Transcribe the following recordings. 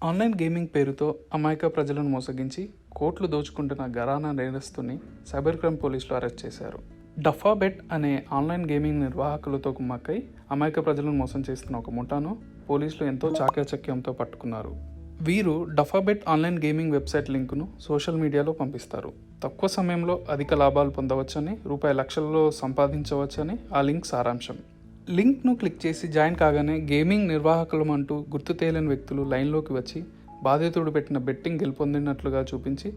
Online gaming పేరుతో అమాయక ప్రజలను మోసగించి కోట్లు దోచుకుంటున్న ఘరానా నేరస్తుని సైబర్ క్రైమ్ పోలీసులు అరెస్ట్ చేశారు. డఫాబెట్ అనే ఆన్లైన్ గేమింగ్ నిర్వాహకులతో కుమ్మక్కై అమాయక ప్రజలను మోసం చేస్తున్న ఒక ముఠాను పోలీసులు ఎంతో చాకచక్యంతో పట్టుకున్నారు. వీరు Dafabet online gaming website లింకును social మీడియాలో పంపిస్తారు. తక్కువ సమయంలో అధిక లాభాలు పొందవచ్చని, లక్షలలో సంపాదించవచ్చని ఆ లింక్ సారాంశం. లింక్ను క్లిక్ చేసి జాయిన్ కాగానే గేమింగ్ నిర్వాహకులమంటూ గుర్తు తేలని వ్యక్తులు లైన్లోకి వచ్చి బాధితుడు పెట్టిన బెట్టింగ్ గెలుపొందినట్లుగా చూపించి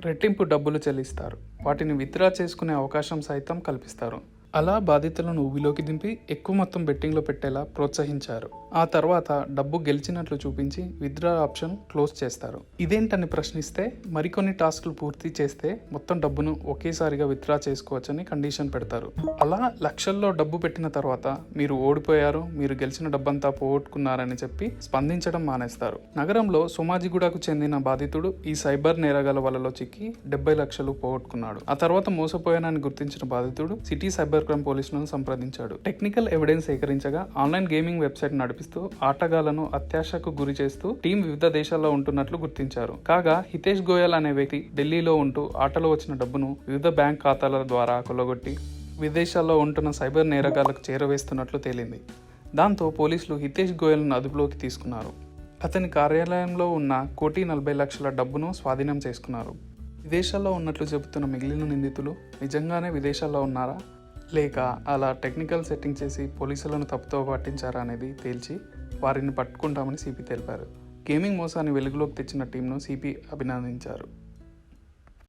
రెట్టింపు డబ్బులు చెల్లిస్తారు. వాటిని విత్డ్రా చేసుకునే అవకాశం సైతం కల్పిస్తారు. అలా బాధితులను ఊబిలోకి దింపి ఎక్కువ మొత్తం బెట్టింగ్లో పెట్టేలా ప్రోత్సహించారు. ఆ తర్వాత డబ్బు గెలిచినట్లు చూపించి విత్డ్రా ఆప్షన్ క్లోజ్ చేస్తారు. ఇదేంటని ప్రశ్నిస్తే మరికొన్ని టాస్క్లు పూర్తి చేస్తే మొత్తం డబ్బును ఒకేసారిగా విత్డ్రా చేసుకోవచ్చని కండిషన్ పెడతారు. అలా లక్షల్లో డబ్బు పెట్టిన తర్వాత మీరు ఓడిపోయారు, మీరు గెలిచిన డబ్బంతా పోగొట్టుకున్నారని చెప్పి స్పందించడం మానేస్తారు. నగరంలో సోమాజిగూడకు చెందిన బాధితుడు ఈ సైబర్ నేరగాల వలలో చిక్కి 70 లక్షలు పోగొట్టుకున్నాడు. ఆ తర్వాత మోసపోయానని గుర్తించిన బాధితుడు సిటీ సైబర్ క్రైమ్ పోలీసులను సంప్రదించాడు. టెక్నికల్ ఎవిడెన్స్ సేకరించగా ఆన్లైన్ గేమింగ్ వెబ్సైట్ నడిపిస్తూ ఆటగాళ్లను అత్యాశకు గురి చేస్తూ టీం వివిధ దేశాల్లో ఉంటున్నట్లు గుర్తించారు. కాగా హితేష్ గోయల్ అనే వ్యక్తి ఢిల్లీలో ఉంటూ ఆటలో వచ్చిన డబ్బును వివిధ బ్యాంక్ ఖాతాల ద్వారా కొల్లగొట్టి విదేశాల్లో ఉంటున్న సైబర్ నేరగాళ్లకు చేరవేస్తున్నట్లు తేలింది. దాంతో పోలీసులు హితేష్ గోయల్ను అదుపులోకి తీసుకున్నారు. అతని కార్యాలయంలో ఉన్న 1,40,00,000 డబ్బును స్వాధీనం చేసుకున్నారు. విదేశాల్లో ఉన్నట్లు చెబుతున్న మిగిలిన నిందితులు నిజంగానే విదేశాల్లో ఉన్నారా, లేక అలా టెక్నికల్ సెట్టింగ్ చేసి పోలీసులను తప్పుతో పట్టించారా అనేది తేల్చి వారిని పట్టుకుంటామని సిపి తెలిపారు. గేమింగ్ మోసాన్ని వెలుగులోకి తెచ్చిన టీంను సిపి అభినందించారు.